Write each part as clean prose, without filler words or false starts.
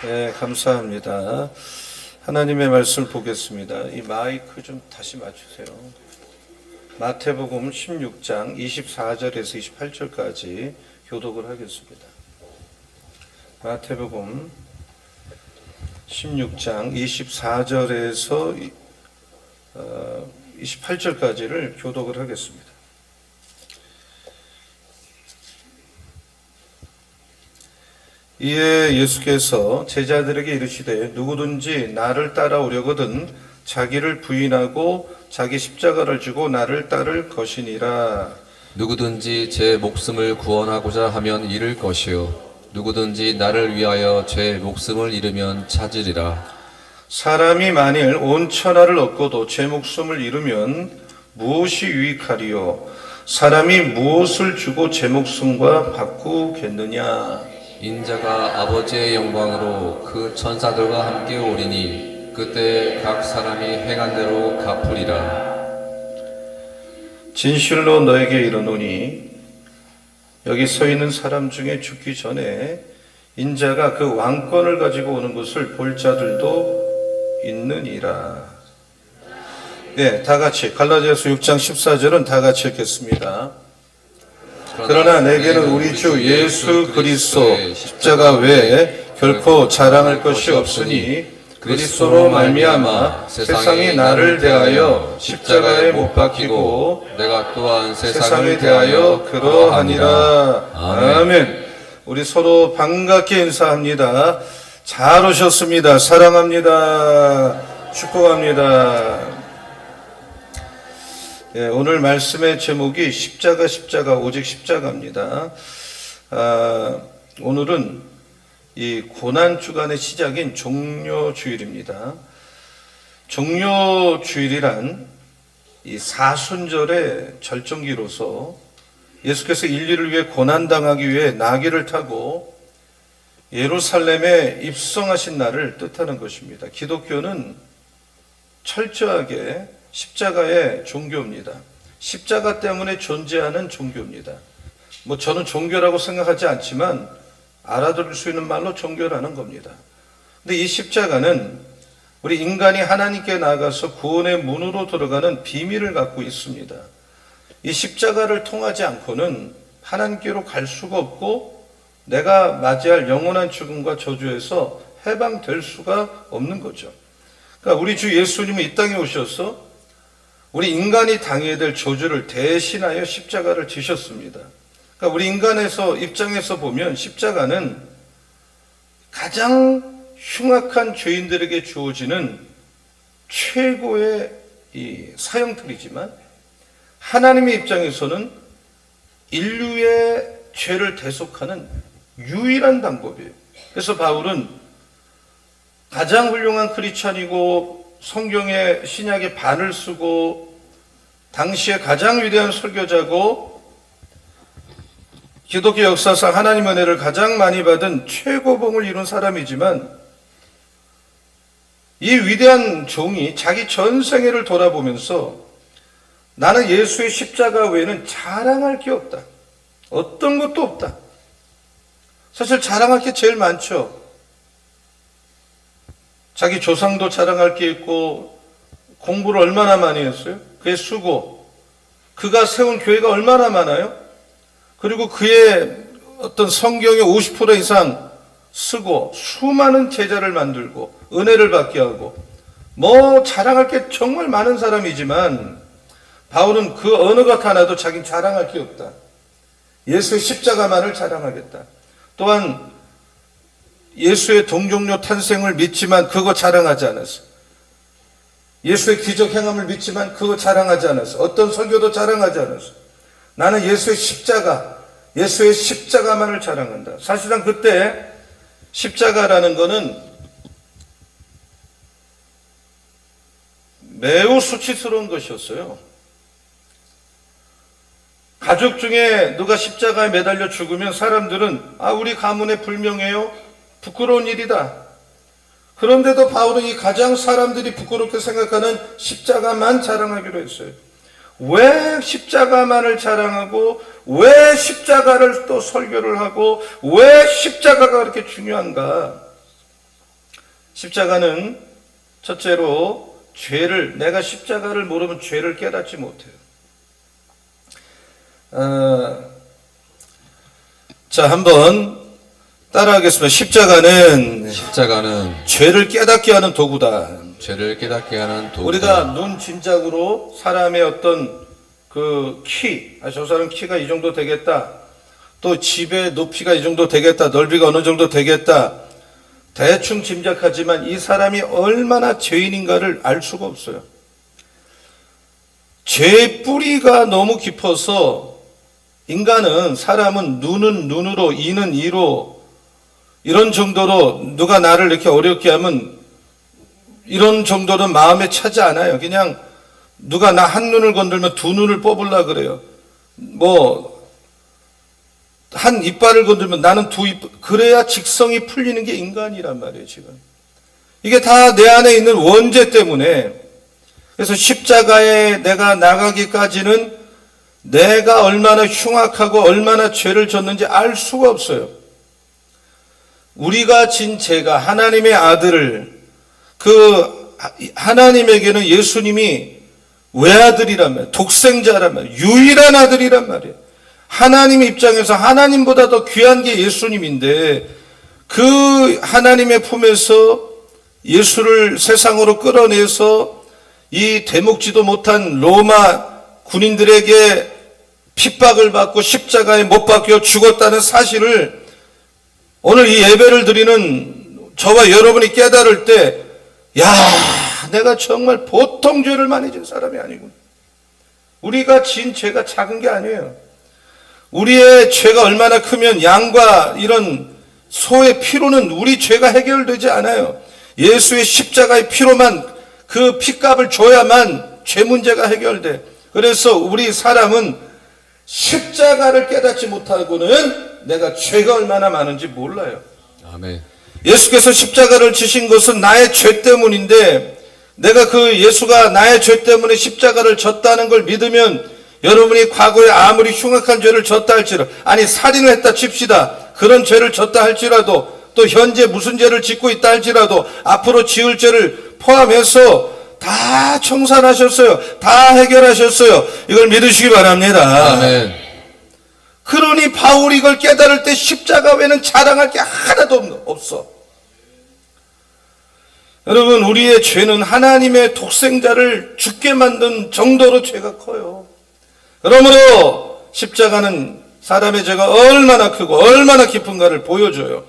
네, 감사합니다. 하나님의 말씀을 보겠습니다. 이 마이크 좀 다시 맞추세요. 마태복음 16장 24절에서 28절까지 교독을 하겠습니다. 마태복음 16장 24절에서 28절까지를 교독을 하겠습니다. 이에 예수께서 제자들에게 이르시되 누구든지 나를 따라오려거든 자기를 부인하고 자기 십자가를 지고 나를 따를 것이니라. 누구든지 제 목숨을 구원하고자 하면 잃을 것이요 누구든지 나를 위하여 제 목숨을 잃으면 찾으리라. 사람이 만일 온 천하를 얻고도 제 목숨을 잃으면 무엇이 유익하리요? 사람이 무엇을 주고 제 목숨과 바꾸겠느냐? 인자가 아버지의 영광으로 그 천사들과 함께 오리니 그때 각 사람이 행한 대로 갚으리라. 진실로 너에게 이르노니 여기 서 있는 사람 중에 죽기 전에 인자가 그 왕권을 가지고 오는 것을 볼 자들도 있느니라. 네, 다 같이 갈라디아서 6장 14절은 다 같이 읽겠습니다. 그러나 내게는 우리 주 예수 그리스도 십자가 외에 결코 자랑할 것이 없으니 그리스도로 말미암아 세상이 나를 대하여 십자가에 못 박히고 내가 또한 세상에 대하여 그러하니라. 아멘. 우리 서로 반갑게 인사합니다. 잘 오셨습니다. 사랑합니다. 축복합니다. 예, 오늘 말씀의 제목이 십자가 오직 십자가입니다. 오늘은 이 고난주간의 시작인 종료주일입니다. 종료주일이란 이 사순절의 절정기로서 예수께서 인류를 위해 고난당하기 위해 나귀를 타고 예루살렘에 입성하신 날을 뜻하는 것입니다. 기독교는 철저하게 십자가의 종교입니다. 십자가 때문에 존재하는 종교입니다. 저는 종교라고 생각하지 않지만 알아들을 수 있는 말로 종교라는 겁니다. 근데 이 십자가는 우리 인간이 하나님께 나아가서 구원의 문으로 들어가는 비밀을 갖고 있습니다. 이 십자가를 통하지 않고는 하나님께로 갈 수가 없고 내가 맞이할 영원한 죽음과 저주에서 해방될 수가 없는 거죠. 그러니까 우리 주 예수님은 이 땅에 오셔서 우리 인간이 당해야 될 저주를 대신하여 십자가를 지셨습니다. 그러니까 우리 인간에서 입장에서 보면 십자가는 가장 흉악한 죄인들에게 주어지는 최고의 이 사형틀이지만 하나님의 입장에서는 인류의 죄를 대속하는 유일한 방법이에요. 그래서 바울은 가장 훌륭한 크리스찬이고 성경의 신약의 반을 쓰고 당시에 가장 위대한 설교자고 기독교 역사상 하나님의 은혜를 가장 많이 받은 최고봉을 이룬 사람이지만 이 위대한 종이 자기 전생애를 돌아보면서 나는 예수의 십자가 외에는 자랑할 게 없다. 어떤 것도 없다. 사실 자랑할 게 제일 많죠. 자기 조상도 자랑할 게 있고 공부를 얼마나 많이 했어요? 그의 수고, 그가 세운 교회가 얼마나 많아요? 그리고 그의 어떤 성경의 50% 이상 쓰고 수많은 제자를 만들고 은혜를 받게 하고 자랑할 게 정말 많은 사람이지만 바울은 그 어느 것 하나도 자기는 자랑할 게 없다. 예수의 십자가만을 자랑하겠다. 또한 예수의 동정녀 탄생을 믿지만 그거 자랑하지 않았어. 예수의 기적 행함을 믿지만 그거 자랑하지 않았어. 어떤 설교도 자랑하지 않았어. 나는 예수의 십자가만을 자랑한다. 사실상 그때 십자가라는 거는 매우 수치스러운 것이었어요. 가족 중에 누가 십자가에 매달려 죽으면 사람들은 우리 가문의 불명예요. 부끄러운 일이다. 그런데도 바울은 이 가장 사람들이 부끄럽게 생각하는 십자가만 자랑하기로 했어요. 왜 십자가만을 자랑하고 왜 십자가를 또 설교를 하고 왜 십자가가 그렇게 중요한가? 십자가는 첫째로 내가 십자가를 모르면 죄를 깨닫지 못해요. 자, 한번 따라하겠습니다. 십자가는 죄를 깨닫게 하는 도구다. 죄를 깨닫게 하는 도구다. 우리가 눈 짐작으로 사람의 어떤 저 사람 키가 이 정도 되겠다. 또 집의 높이가 이 정도 되겠다. 넓이가 어느 정도 되겠다. 대충 짐작하지만 이 사람이 얼마나 죄인인가를 알 수가 없어요. 죄의 뿌리가 너무 깊어서 사람은 눈은 눈으로, 이는 이로, 이런 정도로 누가 나를 이렇게 어렵게 하면 이런 정도는 마음에 차지 않아요. 그냥 누가 나 한 눈을 건들면 두 눈을 뽑으려고 그래요. 한 이빨을 건들면 나는 두 이빨, 그래야 직성이 풀리는 게 인간이란 말이에요, 지금. 이게 다 내 안에 있는 원죄 때문에. 그래서 십자가에 내가 나가기까지는 내가 얼마나 흉악하고 얼마나 죄를 졌는지 알 수가 없어요. 우리가 진 죄가 하나님의 아들을, 하나님에게는 예수님이 외아들이란 말이에요. 독생자란 말이에요. 유일한 아들이란 말이에요. 하나님 입장에서 하나님보다 더 귀한 게 예수님인데 그 하나님의 품에서 예수를 세상으로 끌어내서 이 되먹지도 못한 로마 군인들에게 핍박을 받고 십자가에 못 박혀 죽었다는 사실을 오늘 이 예배를 드리는 저와 여러분이 깨달을 때, 내가 정말 보통 죄를 많이 진 사람이 아니구나. 우리가 진 죄가 작은 게 아니에요. 우리의 죄가 얼마나 크면 양과 이런 소의 피로는 우리 죄가 해결되지 않아요. 예수의 십자가의 피로만, 그 피값을 줘야만 죄 문제가 해결돼. 그래서 우리 사람은 십자가를 깨닫지 못하고는 내가 죄가 얼마나 많은지 몰라요. 아멘. 예수께서 십자가를 지신 것은 나의 죄 때문인데, 내가 예수가 나의 죄 때문에 십자가를 졌다는 걸 믿으면 여러분이 과거에 아무리 흉악한 죄를 졌다 할지라도, 살인을 했다 칩시다. 그런 죄를 졌다 할지라도, 또 현재 무슨 죄를 짓고 있다 할지라도 앞으로 지을 죄를 포함해서 다 청산하셨어요. 다 해결하셨어요. 이걸 믿으시기 바랍니다. 아멘. 그러니 바울이 이걸 깨달을 때 십자가 외에는 자랑할 게 하나도 없어. 여러분, 우리의 죄는 하나님의 독생자를 죽게 만든 정도로 죄가 커요. 그러므로 십자가는 사람의 죄가 얼마나 크고 얼마나 깊은가를 보여줘요.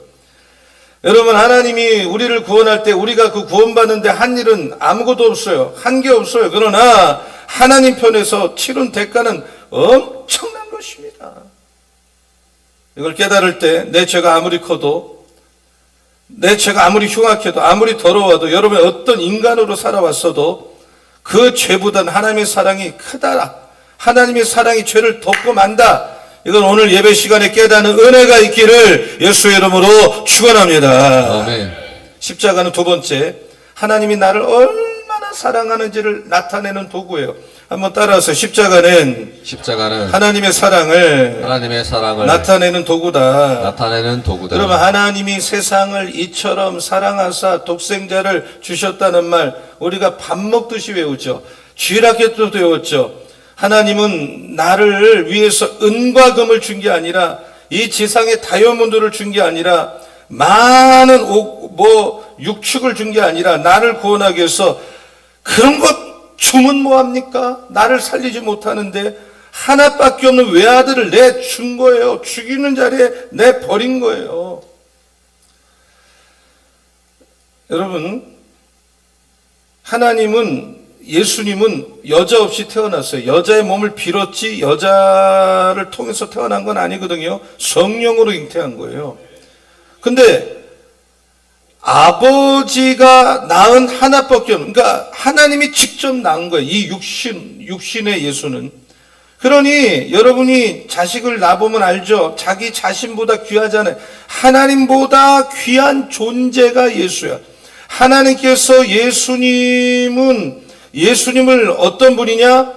여러분, 하나님이 우리를 구원할 때 우리가 그 구원받는데 한 일은 아무것도 없어요. 한 게 없어요. 그러나 하나님 편에서 치른 대가는 엄청난 것입니다. 이걸 깨달을 때 내 죄가 아무리 커도, 내 죄가 아무리 흉악해도, 아무리 더러워도, 여러분이 어떤 인간으로 살아왔어도 그 죄보단 하나님의 사랑이 크다. 하나님의 사랑이 죄를 덮고 만다. 이건 오늘 예배 시간에 깨닫는 은혜가 있기를 예수의 이름으로 축원합니다. 아멘. 십자가는 두 번째, 하나님이 나를 얼마나 사랑하는지를 나타내는 도구예요. 한번 따라서 십자가는 하나님의 사랑을 나타내는 도구다. 그러면 하나님이 세상을 이처럼 사랑하사 독생자를 주셨다는 말 우리가 밥 먹듯이 외우죠. 쥐락해도 외웠죠. 하나님은 나를 위해서 은과 금을 준 게 아니라, 이 지상의 다이아몬드를 준 게 아니라, 많은 육축을 준 게 아니라 나를 구원하기 위해서 그런 것 주면 뭐합니까? 나를 살리지 못하는데 하나밖에 없는 외아들을 내준 거예요. 죽이는 자리에 내버린 거예요. 여러분, 예수님은 여자 없이 태어났어요. 여자의 몸을 빌었지 여자를 통해서 태어난 건 아니거든요. 성령으로 잉태한 거예요. 근데 아버지가 낳은 하나밖에 없는, 그러니까 하나님이 직접 낳은 거예요. 이 육신의 예수는. 그러니 여러분이 자식을 낳아보면 알죠. 자기 자신보다 귀하잖아요. 하나님보다 귀한 존재가 예수야. 하나님께서 예수님을 어떤 분이냐?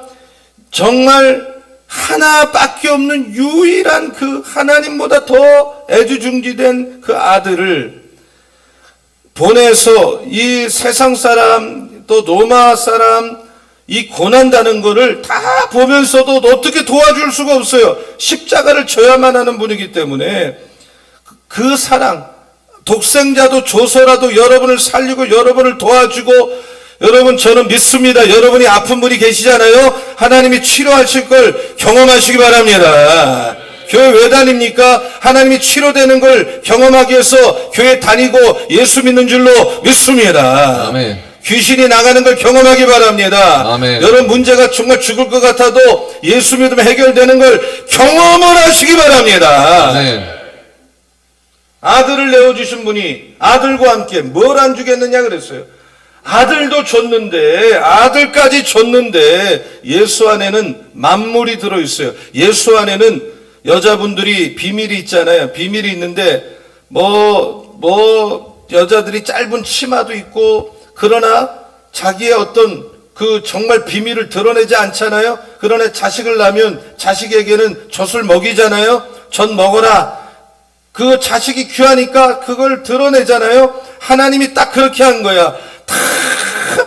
정말 하나밖에 없는 유일한 그 하나님보다 더 애지중지된 그 아들을 보내서 이 세상 사람 또 로마 사람 이 고난다는 거를 다 보면서도 어떻게 도와줄 수가 없어요. 십자가를 져야만 하는 분이기 때문에 그 사랑, 독생자도 줘서라도 여러분을 살리고 여러분을 도와주고, 여러분 저는 믿습니다. 여러분이 아픈 분이 계시잖아요. 하나님이 치료하실 걸 경험하시기 바랍니다. 교회 왜 다닙니까? 하나님이 치료되는 걸 경험하기 위해서 교회 다니고 예수 믿는 줄로 믿습니다. 아멘. 귀신이 나가는 걸 경험하기 바랍니다. 아멘. 여러분 문제가 정말 죽을 것 같아도 예수 믿으면 해결되는 걸 경험을 하시기 바랍니다. 아멘. 아들을 내어주신 분이 아들과 함께 뭘 안 주겠느냐 그랬어요. 아들도 줬는데, 아들까지 줬는데 예수 안에는 만물이 들어있어요. 예수 안에는 여자분들이 비밀이 있잖아요. 비밀이 있는데 여자들이 짧은 치마도 있고, 그러나 자기의 어떤 그 정말 비밀을 드러내지 않잖아요. 그러나 자식을 낳으면 자식에게는 젖을 먹이잖아요. 젖 먹어라. 그 자식이 귀하니까 그걸 드러내잖아요. 하나님이 딱 그렇게 한 거야. 다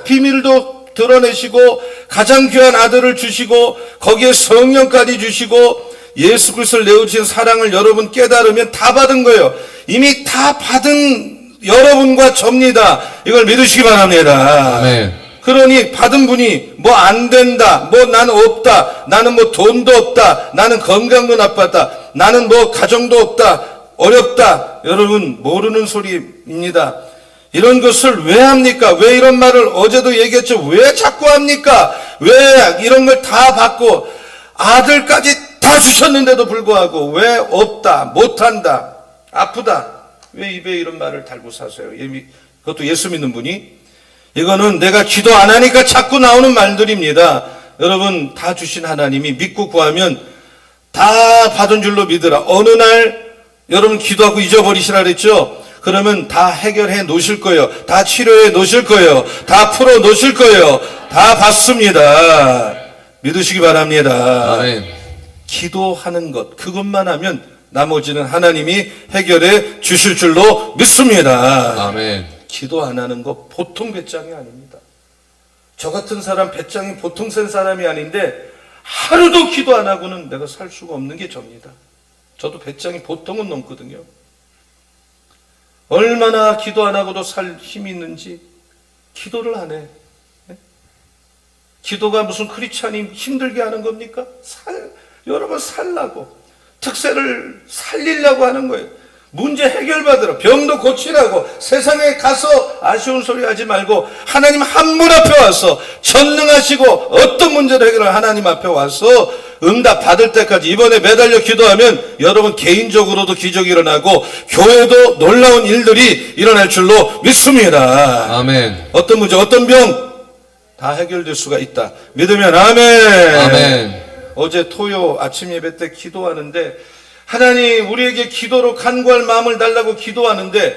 비밀도 드러내시고 가장 귀한 아들을 주시고 거기에 성령까지 주시고 예수 그리스도를 내어주신 사랑을 여러분 깨달으면 다 받은 거예요. 이미 다 받은 여러분과 접니다. 이걸 믿으시기 바랍니다. 아멘. 그러니 받은 분이 뭐 안 된다, 뭐 나는 없다, 나는 뭐 돈도 없다, 나는 건강도 나빴다, 나는 뭐 가정도 없다, 어렵다. 여러분 모르는 소리입니다. 이런 것을 왜 합니까? 왜 이런 말을 어제도 얘기했죠. 왜 자꾸 합니까? 왜 이런 걸 다 받고 아들까지 다 주셨는데도 불구하고 왜 없다, 못한다, 아프다, 왜 입에 이런 말을 달고 사세요? 그것도 예수 믿는 분이. 이거는 내가 기도 안 하니까 자꾸 나오는 말들입니다. 여러분 다 주신 하나님이 믿고 구하면 다 받은 줄로 믿으라. 어느 날 여러분 기도하고 잊어버리시라 그랬죠? 그러면 다 해결해 놓으실 거예요. 다 치료해 놓으실 거예요. 다 풀어 놓으실 거예요. 다 받습니다. 믿으시기 바랍니다. 아멘. 기도하는 것, 그것만 하면 나머지는 하나님이 해결해 주실 줄로 믿습니다. 아멘. 기도 안 하는 거 보통 배짱이 아닙니다. 저 같은 사람 배짱이 보통 센 사람이 아닌데 하루도 기도 안 하고는 내가 살 수가 없는 게 접니다. 저도 배짱이 보통은 넘거든요. 얼마나 기도 안 하고도 살 힘이 있는지 기도를 안 해. 기도가 무슨 크리스찬이 힘들게 하는 겁니까? 여러분 살라고, 특세를 살리려고 하는 거예요. 문제 해결받으러, 병도 고치라고. 세상에 가서 아쉬운 소리 하지 말고 하나님 한 분 앞에 와서 전능하시고 어떤 문제를 해결할 하나님 앞에 와서 응답 받을 때까지 이번에 매달려 기도하면 여러분 개인적으로도 기적이 일어나고 교회도 놀라운 일들이 일어날 줄로 믿습니다. 아멘. 어떤 문제, 어떤 병 다 해결될 수가 있다. 믿으면 아멘. 아멘. 어제 토요 아침 예배 때 기도하는데 하나님 우리에게 기도로 간구할 마음을 달라고 기도하는데,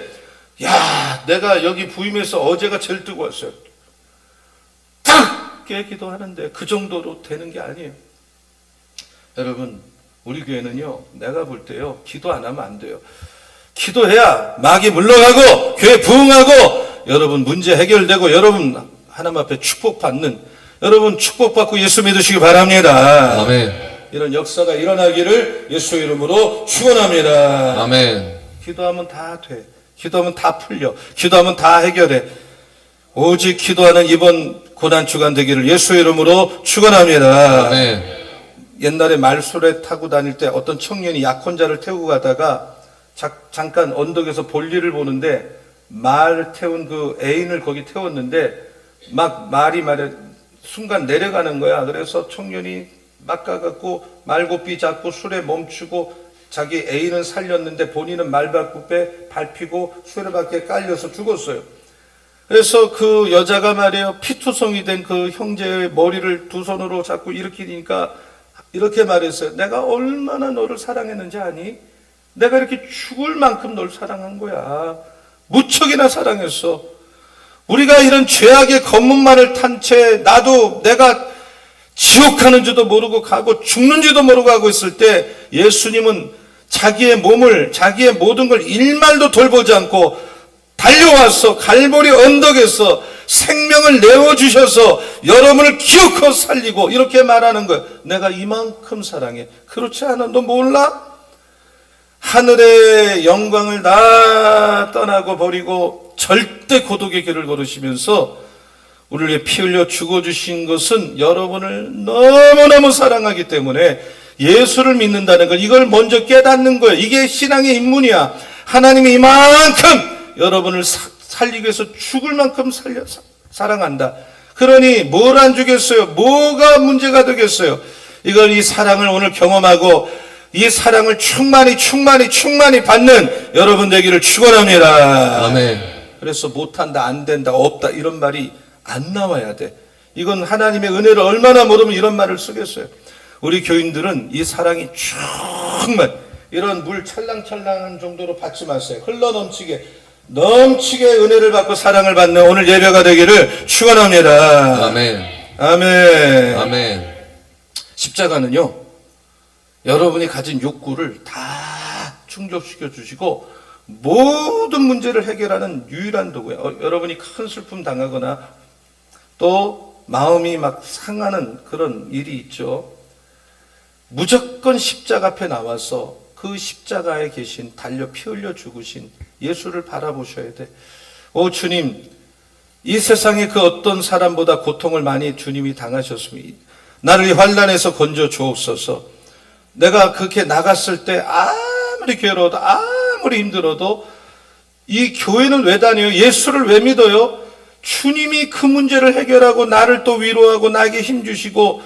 야, 내가 여기 부임해서 어제가 제일 뜨거웠어요. 딱 깨 기도하는데 그 정도로 되는 게 아니에요. 여러분 우리 교회는요, 내가 볼 때요 기도 안 하면 안 돼요. 기도해야 마귀 물러가고 교회 부흥하고 여러분 문제 해결되고 여러분 하나님 앞에 축복받는, 여러분 축복받고 예수 믿으시기 바랍니다. 아멘. 이런 역사가 일어나기를 예수 이름으로 축원합니다. 아멘. 기도하면 다 돼. 기도하면 다 풀려. 기도하면 다 해결해. 오직 기도하는 이번 고난 주간 되기를 예수 이름으로 축원합니다. 아멘. 옛날에 말소래 타고 다닐 때 어떤 청년이 약혼자를 태우고 가다가 잠깐 언덕에서 볼일을 보는데 말 태운 그 애인을 거기 태웠는데 막 말이 순간 내려가는 거야. 그래서 청년이 막 가갖고 말고삐 잡고 술에 멈추고 자기 애인은 살렸는데 본인은 말발굽에 밟히고 수레바퀴에 깔려서 죽었어요. 그래서 그 여자가 말이에요, 피투성이 된 그 형제의 머리를 두 손으로 잡고 일으키니까 이렇게 말했어요. 내가 얼마나 너를 사랑했는지 아니? 내가 이렇게 죽을 만큼 널 사랑한 거야. 무척이나 사랑했어. 우리가 이런 죄악의 검문만을 탄 채 나도 내가 지옥 가는지도 모르고 가고 죽는지도 모르고 하고 있을 때 예수님은 자기의 몸을, 자기의 모든 걸 일말도 돌보지 않고 다 달려와서 갈보리 언덕에서 생명을 내어주셔서 여러분을 기어코 살리고 이렇게 말하는 거예요. 내가 이만큼 사랑해. 그렇지 않아? 너 몰라? 하늘의 영광을 다 떠나고 버리고 절대 고독의 길을 걸으시면서 우리를 위해 피 흘려 죽어주신 것은 여러분을 너무너무 사랑하기 때문에 예수를 믿는다는 걸, 이걸 먼저 깨닫는 거예요. 이게 신앙의 입문이야. 하나님이 이만큼 여러분을 살리기 위해서 죽을 만큼 사랑한다. 그러니 뭘 안 주겠어요? 뭐가 문제가 되겠어요? 이걸, 이 사랑을 오늘 경험하고 이 사랑을 충만히 받는 여러분 되기를 축원합니다. 아멘. 그래서 못한다, 안 된다, 없다 이런 말이 안 나와야 돼. 이건 하나님의 은혜를 얼마나 모르면 이런 말을 쓰겠어요. 우리 교인들은 이 사랑이 충만, 이런 물 찰랑찰랑한 정도로 받지 마세요. 흘러 넘치게 은혜를 받고 사랑을 받는 오늘 예배가 되기를 축원합니다. 아멘. 아멘. 아멘. 십자가는요, 여러분이 가진 욕구를 다 충족시켜 주시고 모든 문제를 해결하는 유일한 도구예요. 여러분이 큰 슬픔 당하거나 또 마음이 막 상하는 그런 일이 있죠. 무조건 십자가 앞에 나와서 그 십자가에 계신, 달려 피 흘려 죽으신 예수를 바라보셔야 돼. 오 주님, 이 세상에 그 어떤 사람보다 고통을 많이 주님이 당하셨습니다. 나를 이 환난에서 건져 주옵소서. 내가 그렇게 나갔을 때 아무리 괴로워도 아무리 힘들어도 이 교회는 왜 다녀요? 예수를 왜 믿어요? 주님이 그 문제를 해결하고 나를 또 위로하고 나에게 힘 주시고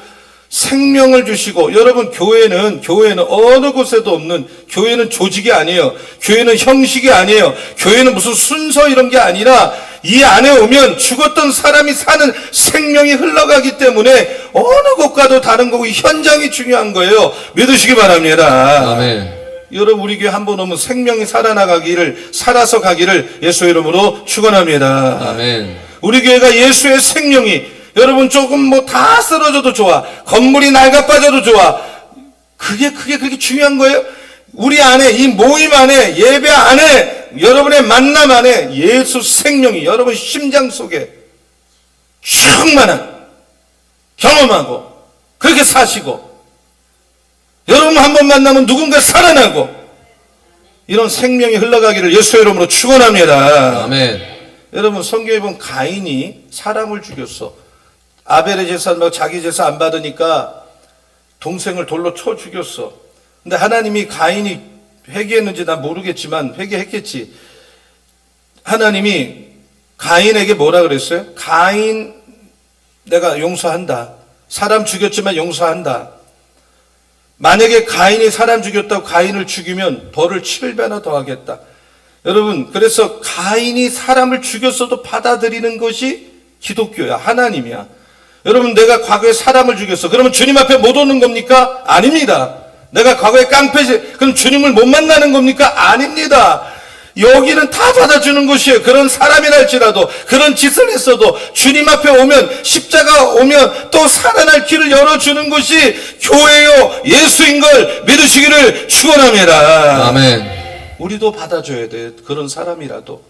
생명을 주시고. 여러분, 교회는 어느 곳에도 없는, 교회는 조직이 아니에요. 교회는 형식이 아니에요. 교회는 무슨 순서 이런 게 아니라 이 안에 오면 죽었던 사람이 사는 생명이 흘러가기 때문에 어느 곳과도 다른 거고 현장이 중요한 거예요. 믿으시기 바랍니다. 아멘. 여러분, 우리 교회 한 번 오면 생명이 살아서 가기를 예수 이름으로 축원합니다. 아멘. 우리 교회가 예수의 생명이, 여러분 조금 뭐 다 쓰러져도 좋아, 건물이 낡아 빠져도 좋아, 그게 그렇게 중요한 거예요? 우리 안에, 이 모임 안에, 예배 안에, 여러분의 만남 안에 예수 생명이 여러분 심장 속에 충만한, 경험하고 그렇게 사시고, 여러분 한 번 만나면 누군가 살아나고 이런 생명이 흘러가기를 예수 이름으로 축원합니다. 아멘. 여러분, 성경에 보면 가인이 사람을 죽였어. 아벨의 제사, 자기 제사 안 받으니까 동생을 돌로 쳐 죽였어. 근데 하나님이, 가인이 회개했는지 난 모르겠지만 회개했겠지. 하나님이 가인에게 뭐라 그랬어요? 가인, 내가 용서한다. 사람 죽였지만 용서한다. 만약에 가인이 사람 죽였다고 가인을 죽이면 벌을 7배나 더 하겠다. 여러분, 그래서 가인이 사람을 죽였어도 받아들이는 것이 기독교야. 하나님이야. 여러분, 내가 과거에 사람을 죽였어. 그러면 주님 앞에 못 오는 겁니까? 아닙니다. 내가 과거에 깡패지, 그럼 주님을 못 만나는 겁니까? 아닙니다. 여기는 다 받아주는 것이에요. 그런 사람이랄지라도, 그런 짓을 했어도 주님 앞에 오면, 십자가 오면 또 살아날 길을 열어주는 것이 교회요, 예수인 걸 믿으시기를 축원합니다. 아멘. 우리도 받아줘야 돼. 그런 사람이라도.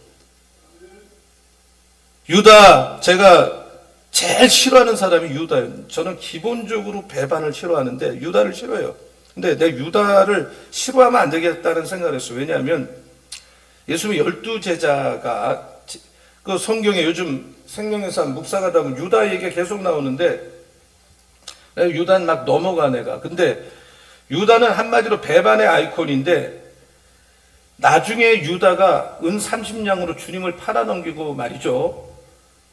유다, 제가 제일 싫어하는 사람이 유다예요. 저는 기본적으로 배반을 싫어하는데 유다를 싫어해요. 근데 내가 유다를 싫어하면 안 되겠다는 생각을 했어요. 왜냐하면 예수님의 12제자가 그 성경에 요즘 생명에서 묵상하다 보면 유다 얘기가 계속 나오는데 유다는 막 넘어가 내가. 근데 유다는 한마디로 배반의 아이콘인데 나중에 유다가 은 30냥으로 주님을 팔아넘기고 말이죠.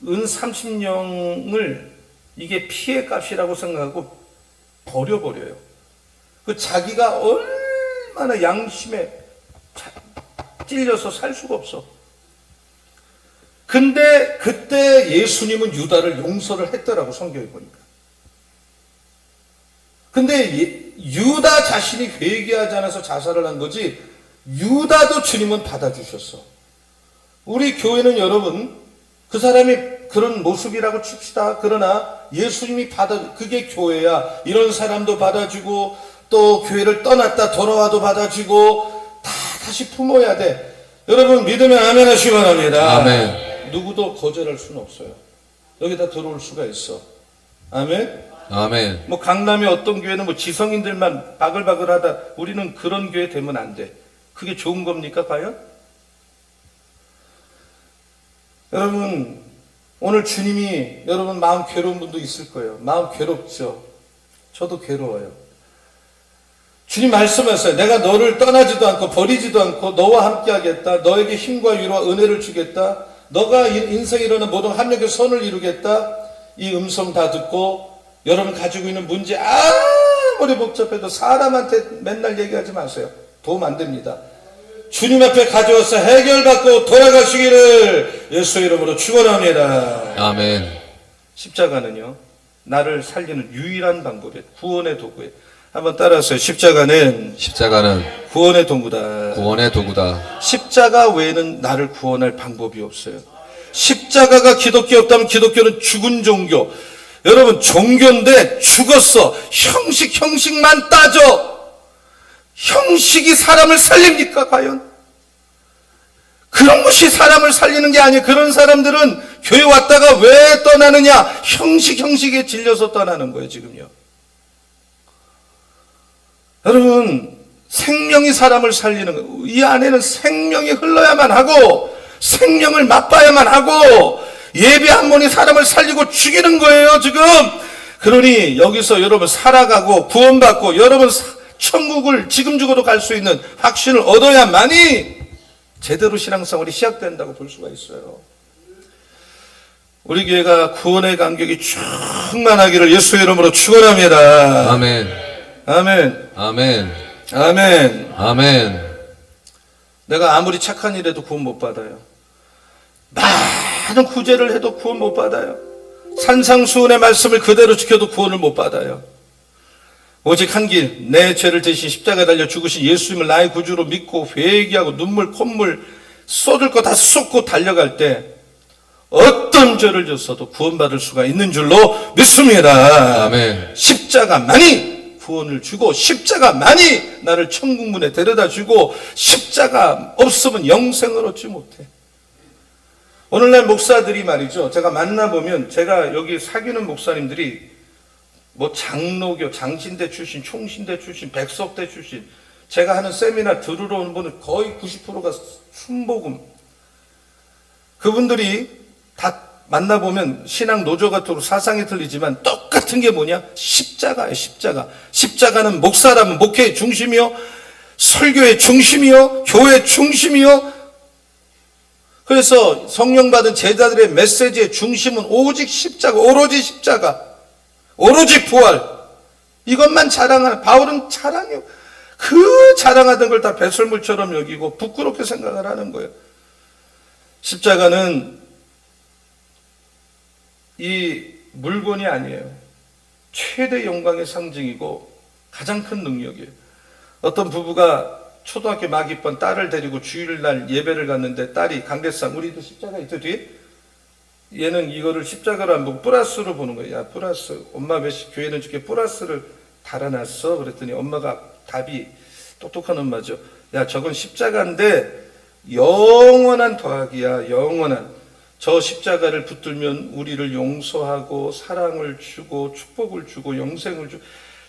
은 30냥을 이게 피해 값이라고 생각하고 버려버려요. 그 자기가 얼마나 양심에 찔려서 살 수가 없어. 근데 그때 예수님은 유다를 용서를 했더라고, 성경에 보니까. 근데 유다 자신이 회개하지 않아서 자살을 한 거지, 유다도 주님은 받아주셨어. 우리 교회는 여러분, 그 사람이 그런 모습이라고 칩시다. 그러나 예수님이 그게 교회야. 이런 사람도 받아주고 또 교회를 떠났다 돌아와도 받아주고 다 다시 품어야 돼. 여러분 믿으면 아멘 하시기 바랍니다. 아멘. 누구도 거절할 수는 없어요. 여기다 들어올 수가 있어. 아멘. 아멘. 뭐 강남의 어떤 교회는 뭐 지성인들만 바글바글하다. 우리는 그런 교회 되면 안 돼. 그게 좋은 겁니까 과연? 여러분 오늘 주님이 여러분 마음 괴로운 분도 있을 거예요. 마음 괴롭죠. 저도 괴로워요. 주님 말씀하셨어요. 내가 너를 떠나지도 않고 버리지도 않고 너와 함께 하겠다. 너에게 힘과 위로와 은혜를 주겠다. 너가 인생에 일어나는 모든 합력의 선을 이루겠다. 이 음성 다 듣고 여러분 가지고 있는 문제 아무리 복잡해도 사람한테 맨날 얘기하지 마세요. 도움 안 됩니다. 주님 앞에 가져와서 해결받고 돌아가시기를 예수의 이름으로 축원합니다. 아멘. 십자가는요 나를 살리는 유일한 방법이에요. 구원의 도구예요. 한번 따라하세요. 십자가는 구원의 도구다. 구원의 도구다. 십자가 외에는 나를 구원할 방법이 없어요. 십자가가 기독교였다면 기독교는 죽은 종교. 여러분 종교인데 죽었어. 형식만 따져. 형식이 사람을 살립니까 과연? 그런 것이 사람을 살리는 게 아니에요. 그런 사람들은 교회 왔다가 왜 떠나느냐? 형식에 질려서 떠나는 거예요 지금요. 여러분 생명이 사람을 살리는 거예요. 이 안에는 생명이 흘러야만 하고 생명을 맛봐야만 하고 예배 한 번이 사람을 살리고 죽이는 거예요 지금. 그러니 여기서 여러분 살아가고 구원받고 여러분 천국을 지금 죽어도 갈 수 있는 확신을 얻어야만이 제대로 신앙생활이 시작된다고 볼 수가 있어요. 우리 교회가 구원의 감격이 충만하기를 예수의 이름으로 축원합니다. 아멘. 아멘. 아멘. 아멘. 아멘. 내가 아무리 착한 일해도 구원 못 받아요. 많은 구제를 해도 구원 못 받아요. 산상수훈의 말씀을 그대로 지켜도 구원을 못 받아요. 오직 한 길, 내 죄를 대신 십자가에 달려 죽으신 예수님을 나의 구주로 믿고 회개하고 눈물 콧물 쏟을 거 다 쏟고 달려갈 때 어떤 죄를 졌어도 구원받을 수가 있는 줄로 믿습니다. 아멘. 십자가만이 구원을 주고 십자가만이 나를 천국문에 데려다 주고 십자가 없으면 영생을 얻지 못해. 오늘날 목사들이 말이죠. 제가 만나보면 제가 여기 사귀는 목사님들이 뭐 장로교, 장신대 출신, 총신대 출신, 백석대 출신, 제가 하는 세미나 들으러 오는 분은 거의 90%가 순복음. 그분들이 다 만나보면 신앙 노조 같은 사상이 틀리지만 똑같은 게 뭐냐? 십자가예요, 십자가. 십자가는 목사라면 목회의 중심이요, 설교의 중심이요, 교회의 중심이요. 그래서 성령 받은 제자들의 메시지의 중심은 오직 십자가, 오로지 십자가. 오로지 부활. 이것만 자랑하는, 바울은 자랑해요. 그 자랑하던 걸 다 배설물처럼 여기고 부끄럽게 생각을 하는 거예요. 십자가는 이 물건이 아니에요. 최대 영광의 상징이고 가장 큰 능력이에요. 어떤 부부가 초등학교 막 입번 딸을 데리고 주일날 예배를 갔는데 딸이 강대상, 우리도 십자가 있죠 뒤에? 얘는 이거를 십자가로 안 보고 플러스로 보는 거예요. 야, 플러스. 엄마 왜 교회는 저렇게 플러스를 달아놨어? 그랬더니 엄마가 답이 똑똑한 엄마죠. 야, 저건 십자가인데 영원한 더하기야. 영원한. 저 십자가를 붙들면 우리를 용서하고 사랑을 주고 축복을 주고 영생을 주고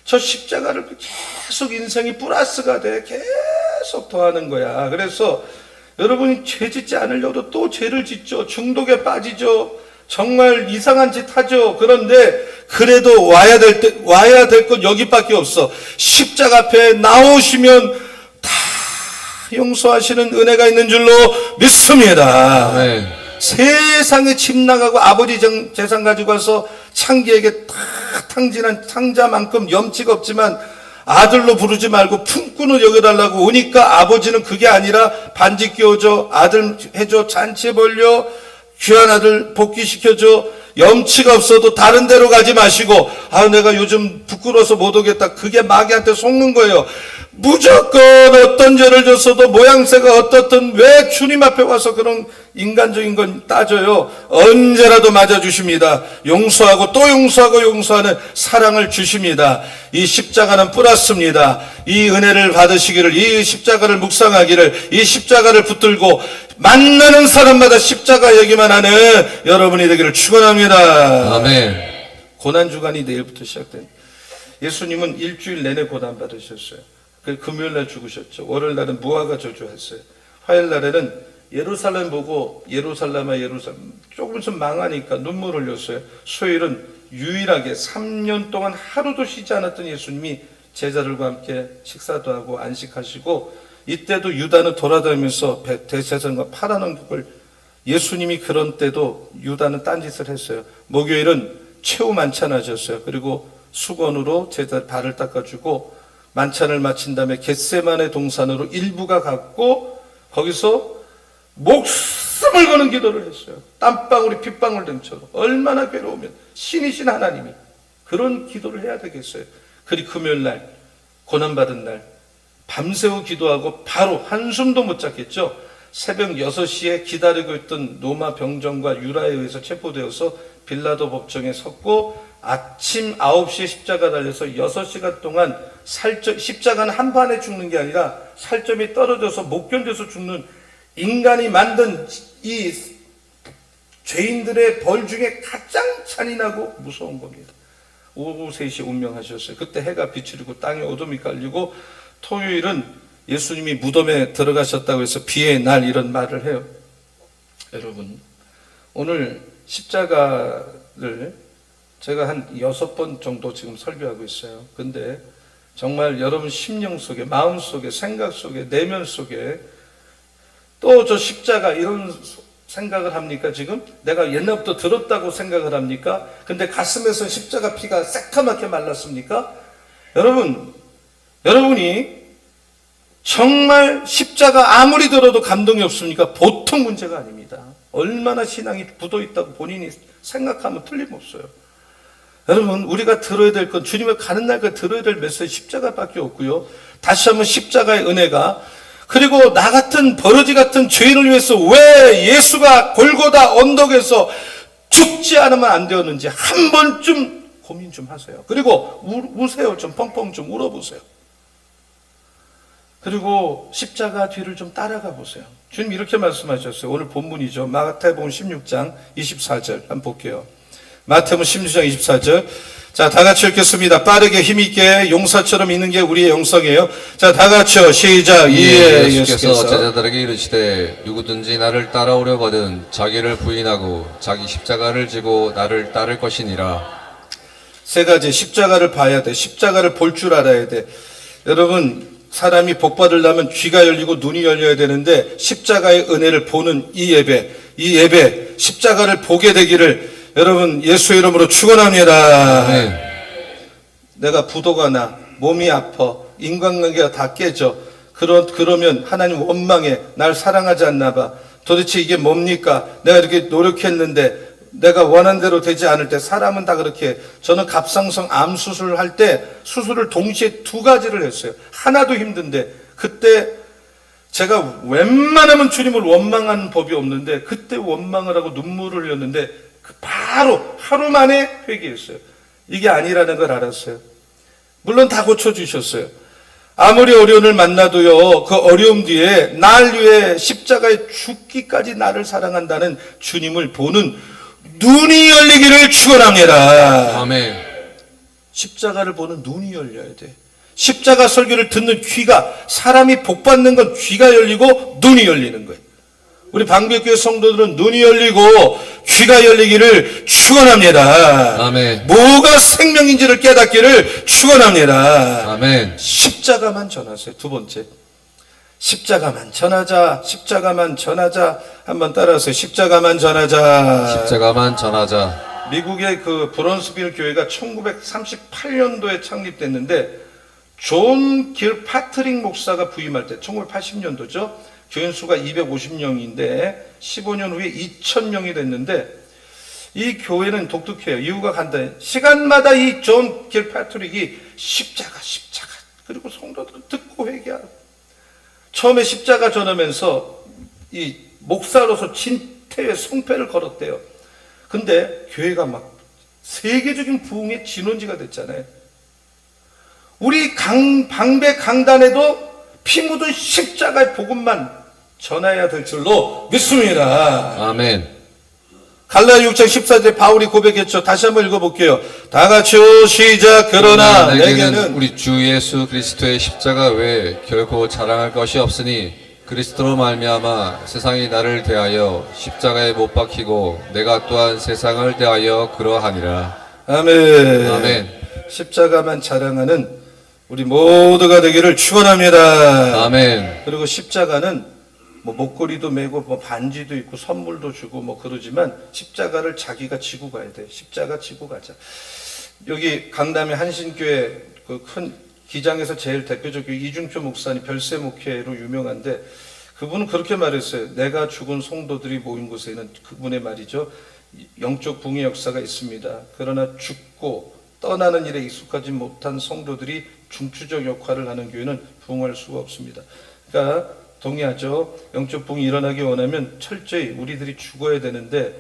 저 십자가를 계속 인생이 플러스가 돼. 계속 더하는 거야. 그래서 여러분이 죄 짓지 않으려도 또 죄를 짓죠. 중독에 빠지죠. 정말 이상한 짓 하죠. 그런데 그래도 와야 될 건 여기밖에 없어. 십자가 앞에 나오시면 다 용서하시는 은혜가 있는 줄로 믿습니다. 아멘. 세상에 집 나가고 아버지 재산 가지고 와서 창기에게 탁 탕진한 상자만큼 염치가 없지만 아들로 부르지 말고 품꾼을 여겨달라고 오니까 아버지는 그게 아니라 반지 끼워줘, 아들 해줘, 잔치 벌려, 귀한 아들 복귀시켜줘. 염치가 없어도 다른 데로 가지 마시고, 아, 내가 요즘 부끄러워서 못 오겠다. 그게 마귀한테 속는 거예요. 무조건 어떤 죄를 졌어도 모양새가 어떻든 왜 주님 앞에 와서 그런 인간적인 건 따져요. 언제라도 맞아주십니다. 용서하고 또 용서하고 용서하는 사랑을 주십니다. 이 십자가는 뿌렸습니다. 이 은혜를 받으시기를, 이 십자가를 묵상하기를, 이 십자가를 붙들고 만나는 사람마다 십자가 얘기만 하는 여러분이 되기를 축원합니다. 아멘. 고난주간이 내일부터 시작됩니다. 예수님은 일주일 내내 고난 받으셨어요. 그 금요일날 죽으셨죠. 월요일날은 무화과 저주했어요. 화요일날에는 예루살렘 보고 예루살렘아 예루살렘 조금 좀 망하니까 눈물 흘렸어요. 수요일은 유일하게 3년 동안 하루도 쉬지 않았던 예수님이 제자들과 함께 식사도 하고 안식하시고, 이때도 유다는 돌아다니면서 대제사장과 팔아넘은 걸, 예수님이 그런 때도 유다는 딴짓을 했어요. 목요일은 최후 만찬하셨어요. 그리고 수건으로 제자 발을 닦아주고 만찬을 마친 다음에 겟세마네 동산으로 일부가 갔고 거기서 목숨을 거는 기도를 했어요. 땀방울이 핏방울 등처럼. 얼마나 괴로우면 신이신 하나님이 그런 기도를 해야 되겠어요. 그리고 금요일날 고난받은 날 밤새우 기도하고 바로 한숨도 못 잤겠죠. 새벽 6시에 기다리고 있던 로마 병정과 유라에 의해서 체포되어서 빌라도 법정에 섰고 아침 9시에 십자가 달려서 6시간 동안 십자가는 한 판에 죽는 게 아니라 살점이 떨어져서 못 견뎌서 죽는, 인간이 만든 이 죄인들의 벌 중에 가장 잔인하고 무서운 겁니다. 오후 3시 운명하셨어요. 그때 해가 비추리고 땅에 어둠이 깔리고, 토요일은 예수님이 무덤에 들어가셨다고 해서 비의 날 이런 말을 해요. 여러분, 오늘 십자가를 제가 한 6번 정도 지금 설교하고 있어요. 근데 정말 여러분 심령 속에, 마음 속에, 생각 속에, 내면 속에 또 저 십자가 이런 생각을 합니까? 지금 내가 옛날부터 들었다고 생각을 합니까? 근데 가슴에서 십자가 피가 새까맣게 말랐습니까? 여러분이 정말 십자가 아무리 들어도 감동이 없습니까? 보통 문제가 아닙니다. 얼마나 신앙이 굳어있다고 본인이 생각하면 틀림없어요. 여러분, 우리가 들어야 될 건, 주님을 가는 날까지 들어야 될 메시지 십자가밖에 없고요. 다시 한번 십자가의 은혜가, 그리고 나 같은 버러지 같은 죄인을 위해서 왜 예수가 골고다 언덕에서 죽지 않으면 안 되었는지 한 번쯤 고민 좀 하세요. 그리고 우세요. 좀 펑펑 좀 울어보세요. 그리고 십자가 뒤를 좀 따라가 보세요. 주님 이렇게 말씀하셨어요. 오늘 본문이죠. 마태복음 16장 24절 한번 볼게요. 마태복음 16장 24절. 자, 다 같이 읽겠습니다. 빠르게 힘있게 용사처럼 있는 게 우리의 영성이에요. 자, 다 같이요. 시작. 예, 예수께서 제자들에게 이르시되 누구든지 나를 따라오려거든 자기를 부인하고 자기 십자가를 지고 나를 따를 것이니라. 세 가지 십자가를 봐야 돼. 십자가를 볼 줄 알아야 돼. 여러분, 사람이 복 받으려면 귀가 열리고 눈이 열려야 되는데 십자가의 은혜를 보는 이 예배 십자가를 보게 되기를 여러분 예수의 이름으로 축원합니다. 아멘. 내가 부도가 나, 몸이 아파, 인간관계가 다 깨져. 그러면 하나님 원망해. 날 사랑하지 않나 봐. 도대체 이게 뭡니까? 내가 이렇게 노력했는데 내가 원한 대로 되지 않을 때, 사람은 다 그렇게 해. 저는 갑상선 암 수술을 할 때 수술을 동시에 2가지를 했어요. 하나도 힘든데 그때 제가 웬만하면 주님을 원망하는 법이 없는데 그때 원망을 하고 눈물을 흘렸는데 바로 하루 만에 회개했어요. 이게 아니라는 걸 알았어요. 물론 다 고쳐주셨어요. 아무리 어려움을 만나도요, 그 어려움 뒤에 날 위해 십자가에 죽기까지 나를 사랑한다는 주님을 보는 눈이 열리기를 축원합니다. 아멘. 십자가를 보는 눈이 열려야 돼. 십자가 설교를 듣는 귀가, 사람이 복받는 건 귀가 열리고 눈이 열리는 거예요. 우리 방백교회 성도들은 눈이 열리고 귀가 열리기를 축원합니다. 아멘. 뭐가 생명인지를 깨닫기를 축원합니다. 아멘. 십자가만 전하세요. 2번째. 십자가만 전하자. 십자가만 전하자. 한번 따라하세요. 십자가만 전하자. 십자가만 전하자. 미국의 그 브론스빌 교회가 1938년도에 창립됐는데 존 길파트릭 목사가 부임할 때 1980년도죠. 교인 수가 250명인데 15년 후에 2000명이 됐는데 이 교회는 독특해요. 이유가 간단해요. 시간마다 이 존 길파트릭이 십자가 그리고 성도들은 듣고 회개하고. 처음에 십자가 전하면서 이 목사로서 진퇴의 성패를 걸었대요. 근데 교회가 막 세계적인 부흥의 진원지가 됐잖아요. 우리 방배 강단에도 피 묻은 십자가의 복음만 전해야 될 줄로 믿습니다. 아멘. 갈라디아 6장 14절에 바울이 고백했죠. 다시 한번 읽어볼게요. 다 같이요. 시작. 그러나 내게는 우리 주 예수 그리스도의 십자가 외에 결코 자랑할 것이 없으니 그리스도로 말미암아 세상이 나를 대하여 십자가에 못 박히고 내가 또한 세상을 대하여 그러하니라. 아멘. 아멘. 십자가만 자랑하는 우리 모두가 되기를 축원합니다. 아멘. 그리고 십자가는 뭐 목걸이도 메고 뭐 반지도 있고 선물도 주고 뭐 그러지만 십자가를 자기가 지고 가야 돼. 십자가 지고 가자. 여기 강남의 한신교회 그 큰 기장에서 제일 대표적인 이중표 목사님 별세 목회로 유명한데 그분은 그렇게 말했어요. 내가 죽은 성도들이 모인 곳에는 그분의 말이죠. 영적 붕의 역사가 있습니다. 그러나 죽고 떠나는 일에 익숙하지 못한 성도들이 중추적 역할을 하는 교회는 부흥할 수가 없습니다. 그러니까 동의하죠. 영적 부흥이 일어나기 원하면 철저히 우리들이 죽어야 되는데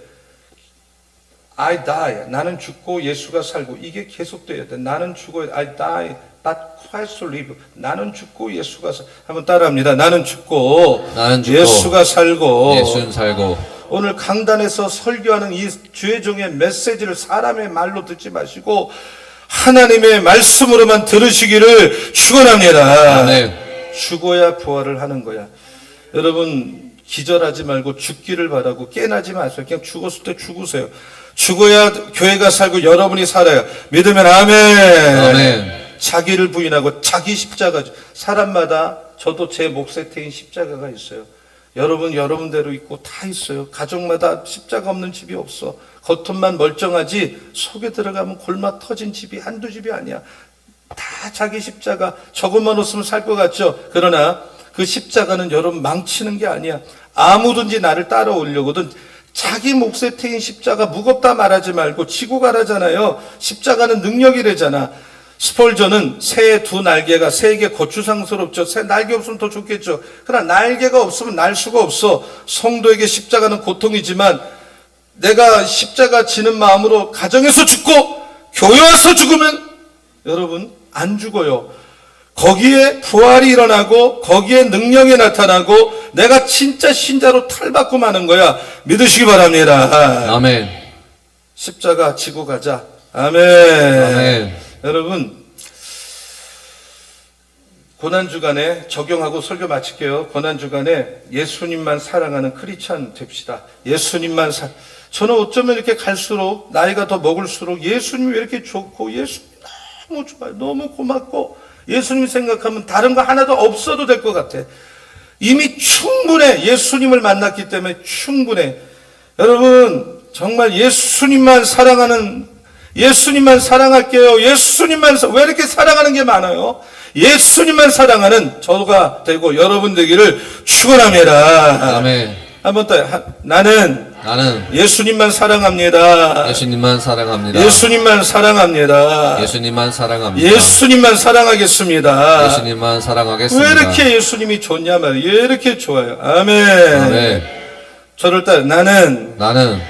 I die. 나는 죽고 예수가 살고 이게 계속돼야 돼. 나는 죽어야 돼. I die but Christ live. 나는 죽고 예수가 한번 따라합니다. 나는 죽고 예수가 살고 예수는 살고. 오늘 강단에서 설교하는 이 주의 종의 메시지를 사람의 말로 듣지 마시고 하나님의 말씀으로만 들으시기를 축원합니다. 아멘. 죽어야 부활을 하는 거야. 여러분 기절하지 말고 죽기를 바라고 깨나지 마세요. 그냥 죽었을 때 죽으세요. 죽어야 교회가 살고 여러분이 살아요. 믿으면 아멘. 아멘. 자기를 부인하고 자기 십자가. 사람마다 저도 제 몫에 태인 십자가가 있어요. 여러분 여러분대로 있고 다 있어요. 가족마다 십자가 없는 집이 없어. 겉은 멀쩡하지 속에 들어가면 골마 터진 집이 한두 집이 아니야. 다 자기 십자가. 저것만 없으면 살 것 같죠. 그러나 그 십자가는 여러분 망치는 게 아니야. 아무든지 나를 따라오려거든 자기 몫에 태인 십자가 무겁다 말하지 말고 지고 가라잖아요. 십자가는 능력이래잖아. 스폴전은 새의 두 날개가 새에게 거추장스럽죠. 새 날개 없으면 더 좋겠죠. 그러나 날개가 없으면 날 수가 없어. 성도에게 십자가는 고통이지만 내가 십자가 지는 마음으로 가정에서 죽고 교회 와서 죽으면 여러분 안 죽어요. 거기에 부활이 일어나고 거기에 능력이 나타나고 내가 진짜 신자로 탈바꿈 하는 거야. 믿으시기 바랍니다. 아멘. 십자가 지고 가자. 아멘. 아멘. 여러분 고난주간에 적용하고 설교 마칠게요. 고난주간에 예수님만 사랑하는 크리스찬 됩시다. 예수님만 저는 어쩌면 이렇게 갈수록 나이가 더 먹을수록 예수님이 왜 이렇게 좋고 예수님 너무 좋아요. 너무 고맙고 예수님 생각하면 다른 거 하나도 없어도 될 것 같아. 이미 충분해. 예수님을 만났기 때문에 충분해. 여러분 정말 예수님만 사랑할게요. 예수님만 왜 이렇게 사랑하는 게 많아요? 예수님만 사랑하는 저가 되고 여러분 되기를 축원합니다. 아멘. 한번 더 나는 예수님만 사랑합니다. 예수님만 사랑합니다. 예수님만 사랑합니다. 예수님만 사랑합니다. 예수님만 사랑하겠습니다. 예수님만 사랑하겠습니다. 왜 이렇게 예수님이 좋냐 말이에요. 왜 이렇게 좋아요. 아멘. 아멘. 저를 따라 나는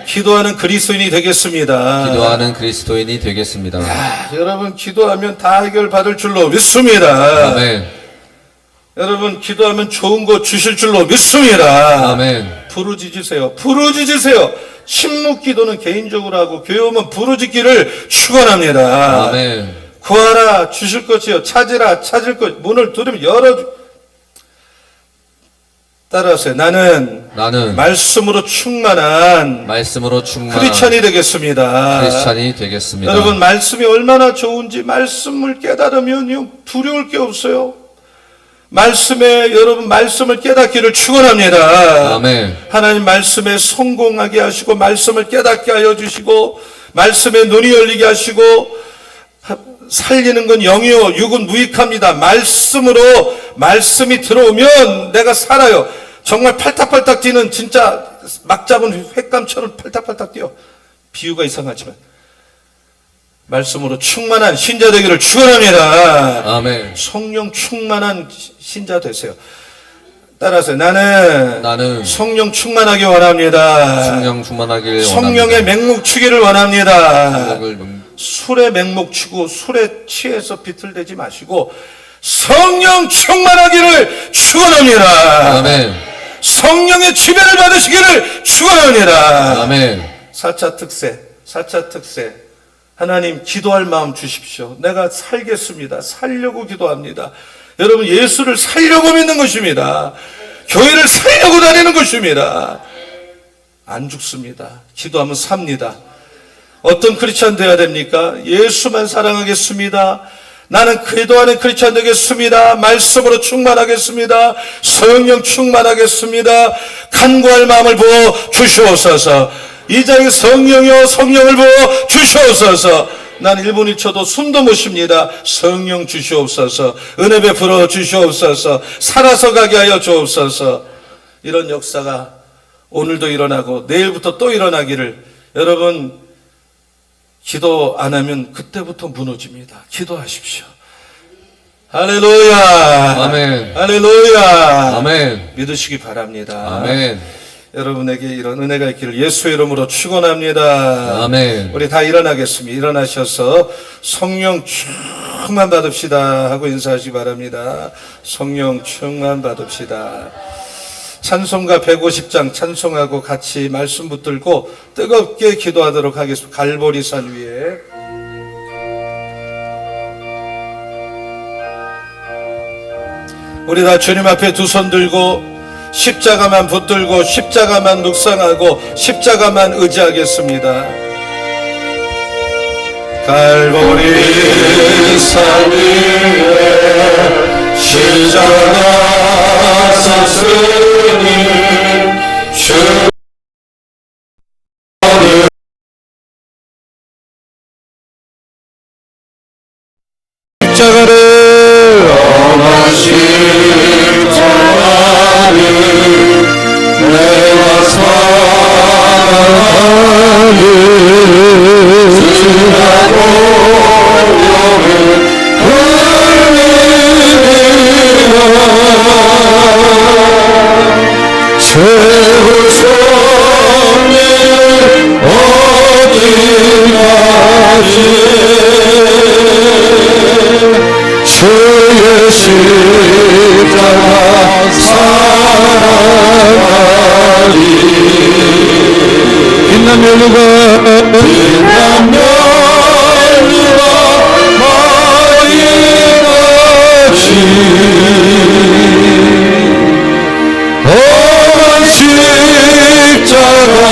기도하는 그리스도인이 되겠습니다. 기도하는 그리스도인이 되겠습니다. 여러분 기도하면 다 해결받을 줄로 믿습니다. 아멘. 여러분 기도하면 좋은 거 주실 줄로 믿습니다. 아멘. 부르짖으세요. 부르짖으세요. 침묵 기도는 개인적으로 하고 교회 오면 부르짖기를 축원합니다. 아멘. 구하라 주실 것이요 찾으라 찾을 것 문을 두드리면 열어주. 따라하세요. 나는 말씀으로 충만한 크리스찬이 되겠습니다. 여러분 말씀이 얼마나 좋은지 말씀을 깨달으면 두려울 게 없어요. 여러분 말씀을 깨닫기를 축원합니다. 아멘. 하나님 말씀에 성공하게 하시고 말씀을 깨닫게 하여 주시고 말씀에 눈이 열리게 하시고 살리는 건 영이요 육은 무익합니다. 말씀이 들어오면 내가 살아요. 정말 팔딱팔딱 뛰는 진짜 막 잡은 횟감처럼 팔딱팔딱 뛰어. 비유가 이상하지만 말씀으로 충만한 신자 되기를 축원합니다. 아멘. 성령 충만한 신자 되세요. 따라하세요. 나는 성령 충만하기 원합니다. 성령 충만하길 성령의 원합니다. 맹목 추기를 원합니다. 성령을 술에 맹목 추고 술에 취해서 비틀대지 마시고 성령 충만하기를 축원합니다. 아멘. 성령의 지배를 받으시기를 축원합니다. 아멘. 4차 특세. 하나님 기도할 마음 주십시오. 내가 살겠습니다. 살려고 기도합니다. 여러분 예수를 살려고 믿는 것입니다. 교회를 살려고 다니는 것입니다. 안 죽습니다. 기도하면 삽니다. 어떤 크리스찬 되어야 됩니까? 예수만 사랑하겠습니다. 나는 기도하는 크리스찬 되겠습니다. 말씀으로 충만하겠습니다. 성령 충만하겠습니다. 간구할 마음을 부어 주시옵소서. 이 자에게 성령이여 성령을 부어 주시옵소서. 난 1분 1초도 숨도 못 쉽니다. 성령 주시옵소서. 은혜 베풀어 주시옵소서. 살아서 가게 하여 주옵소서. 이런 역사가 오늘도 일어나고 내일부터 또 일어나기를. 여러분 기도 안 하면 그때부터 무너집니다. 기도하십시오. 할렐루야. 아멘. 할렐루야. 아멘. 믿으시기 바랍니다. 아멘. 여러분에게 이런 은혜가 있기를 예수의 이름으로 축원합니다. 아멘. 우리 다 일어나겠습니다. 일어나셔서 성령 충만 받읍시다 하고 인사하시기 바랍니다. 성령 충만 받읍시다. 찬송가 150장 찬송하고 같이 말씀 붙들고 뜨겁게 기도하도록 하겠습니다. 갈보리산 위에 우리 다 주님 앞에 두 손 들고 십자가만 붙들고 십자가만 묵상하고 십자가만 의지하겠습니다. 갈보리산 위에 십자가 섰으니 십자가를 엄한 십자가를 내가 사랑하는 주라고 세월 속에 어디까지 주의 십자가 사랑하리. 빛난 멸류가 마리같이 엄한 십자가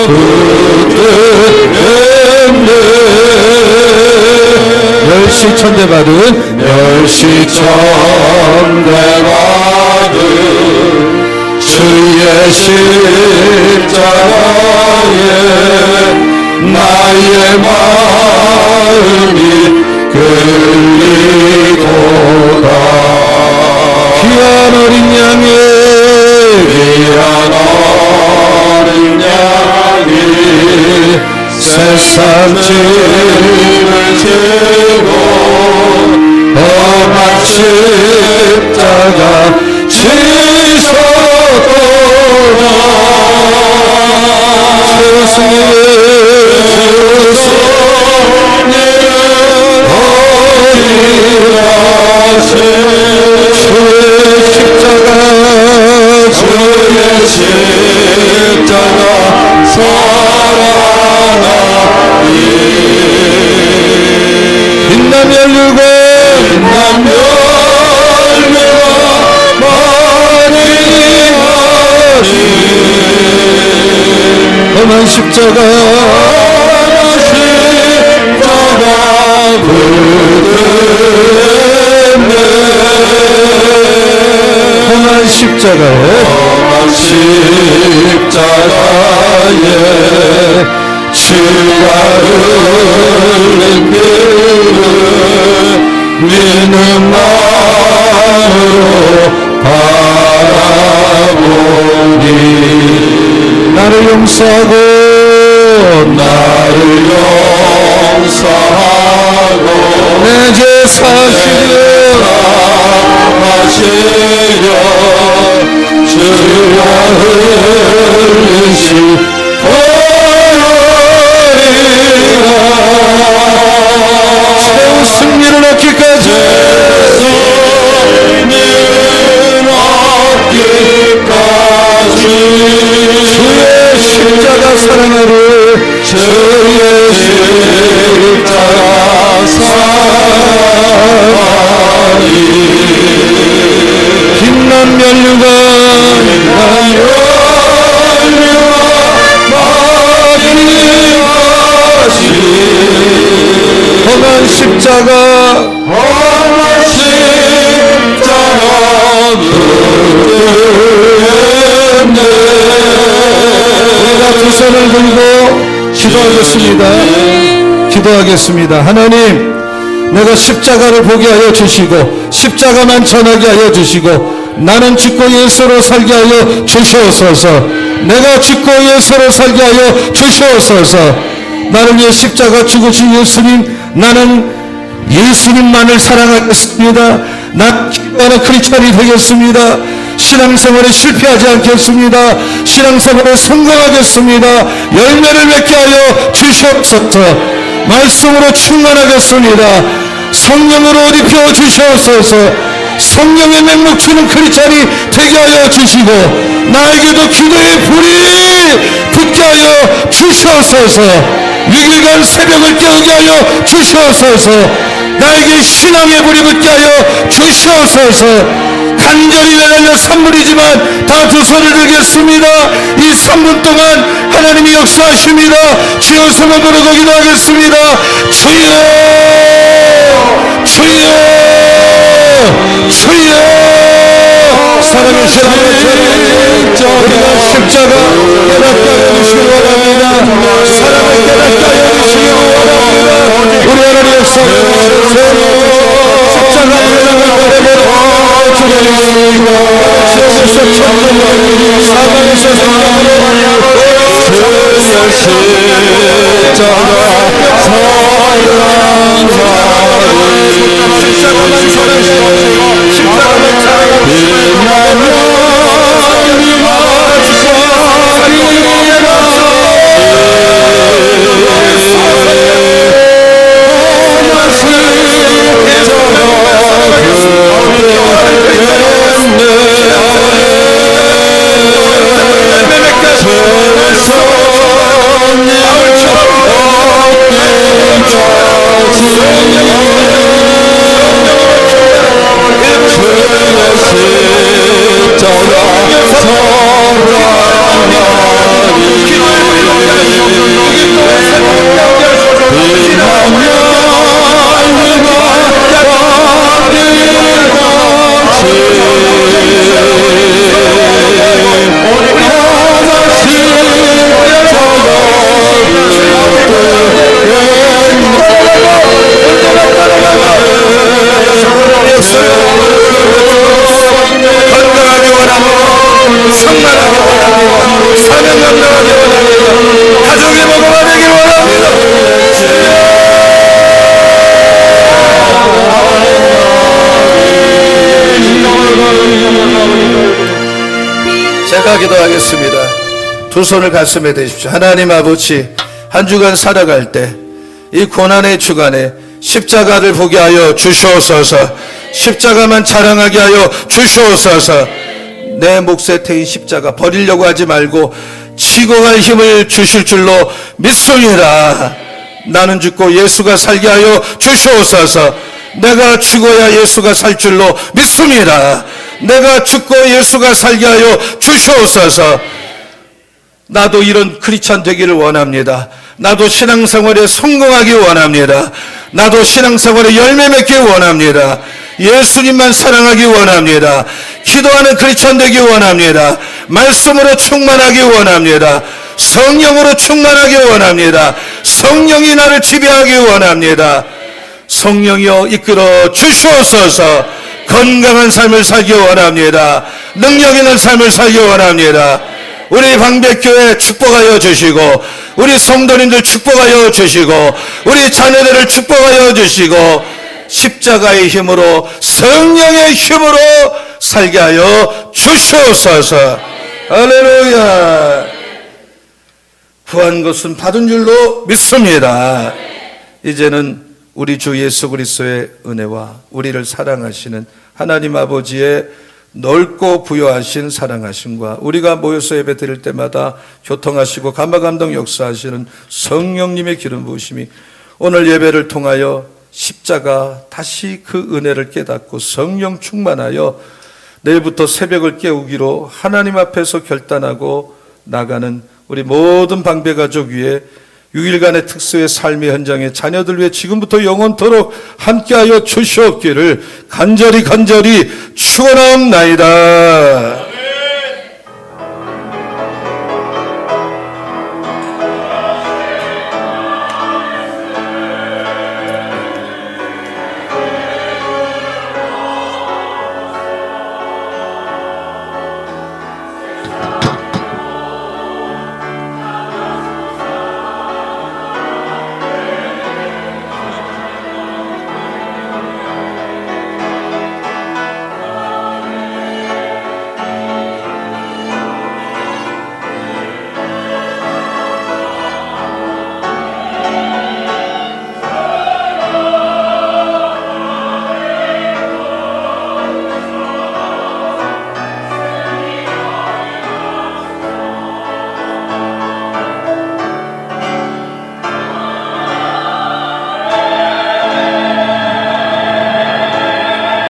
붙들렸네. 멸시천대 받은 주의 십자가에 나의 마음이 끌리도다. 귀한 어린 양이 세상 짐을 지고 엄한 십자가 지셨도다. 세상에 주의 십자가 사랑하리. 빛난 멸류관 마리아리. 엄한 십자가 붙들렸네. 엄한 십자가에 주가 흘린 피를 믿는 마음으로 바라보니 나를 용서하고 용서하고 내 죄 사시려 하시려 주여 흘리신 최후 승리를 얻기까지 승리는 얻기까지 주의 십자가 사랑하리 주의 십자가 사랑하리 빛난 면류관 험한 십자가 우리가 두 손을 들고 기도하겠습니다. 하나님, 내가 십자가를 보게 하여 주시고 십자가만 전하게 하여 주시고 나는 죽고 예수로 살게 하여 주시옵소서. 내가 죽고 예수로 살게 하여 주시옵소서. 나를 위해 십자가 죽으신 예수님, 나는 예수님만을 사랑하겠습니다. 난 기도하는 크리스찬이 되겠습니다. 신앙생활에 실패하지 않겠습니다. 신앙생활에 성공하겠습니다. 열매를 맺게 하여 주시옵소서. 말씀으로 충만하겠습니다. 성령으로 옷 입혀 주시옵소서. 성령의 맹목 주는 크리스찬이 되게 하여 주시고 나에게도 기도의 불이 붙게 하여 주시옵소서. 6일간 새벽을 깨우게 하여 주시옵소서. 나에게 신앙의 불이 붙게 하여 주시옵소서. 간절히 매달려 선물이지만 다 두 손을 들겠습니다. 이 3분 동안 하나님이 역사하십니다. 주여 성을 부르고 기도하겠습니다. 주여 주여 주여 사랑의 시간을 우리가 십자가 깨닫게 하여 주시기 원합니다. 사랑을 깨닫게 하여 주시기 원합니다. 우리 하나님의 성을 십자가 깨닫게 지옥에서 천국으로 사망에서 생명으로 건강하게 원합니다. 성만하게 원합니다. 사명 감당하게 원합니다. 가족의 복음화 되길 원합니다. 제가 기도하겠습니다. 두 손을 가슴에 대십시오. 하나님 아버지, 한 주간 살아갈 때 이 고난의 주간에 십자가를 보게 하여 주시옵소서. 십자가만 자랑하게 하여 주시옵소서. 내 몫에 태인 십자가 버리려고 하지 말고 치고 갈 힘을 주실 줄로 믿습니다. 나는 죽고 예수가 살게 하여 주시옵소서. 내가 죽어야 예수가 살 줄로 믿습니다. 내가 죽고 예수가 살게 하여 주시옵소서. 나도 이런 크리스찬 되기를 원합니다. 나도 신앙생활에 성공하기 원합니다. 나도 신앙생활에 열매 맺기 원합니다. 예수님만 사랑하기 원합니다. 기도하는 크리스찬 되기 원합니다. 말씀으로 충만하기 원합니다. 성령으로 충만하기 원합니다. 성령이 나를 지배하기 원합니다. 성령이여 이끌어 주시옵소서. 건강한 삶을 살기 원합니다. 능력 있는 삶을 살기 원합니다. 우리 방백교회 축복하여 주시고 우리 성도님들 축복하여 주시고 우리 자녀들을 축복하여 주시고 십자가의 힘으로 성령의 힘으로 살게 하여 주시옵소서. 할렐루야. 구한 것은 받은 줄로 믿습니다. 이제는 우리 주 예수 그리스도의 은혜와 우리를 사랑하시는 하나님 아버지의 넓고 부여하신 사랑하심과 우리가 모여서 예배 드릴 때마다 교통하시고 감화감동 역사하시는 성령님의 기름 부으심이 오늘 예배를 통하여 십자가 다시 그 은혜를 깨닫고 성령 충만하여 내일부터 새벽을 깨우기로 하나님 앞에서 결단하고 나가는 우리 모든 방배가족 위에 6일간의 특수의 삶의 현장에 자녀들 위해 지금부터 영원토록 함께하여 주시옵기를 간절히 축원하옵나이다.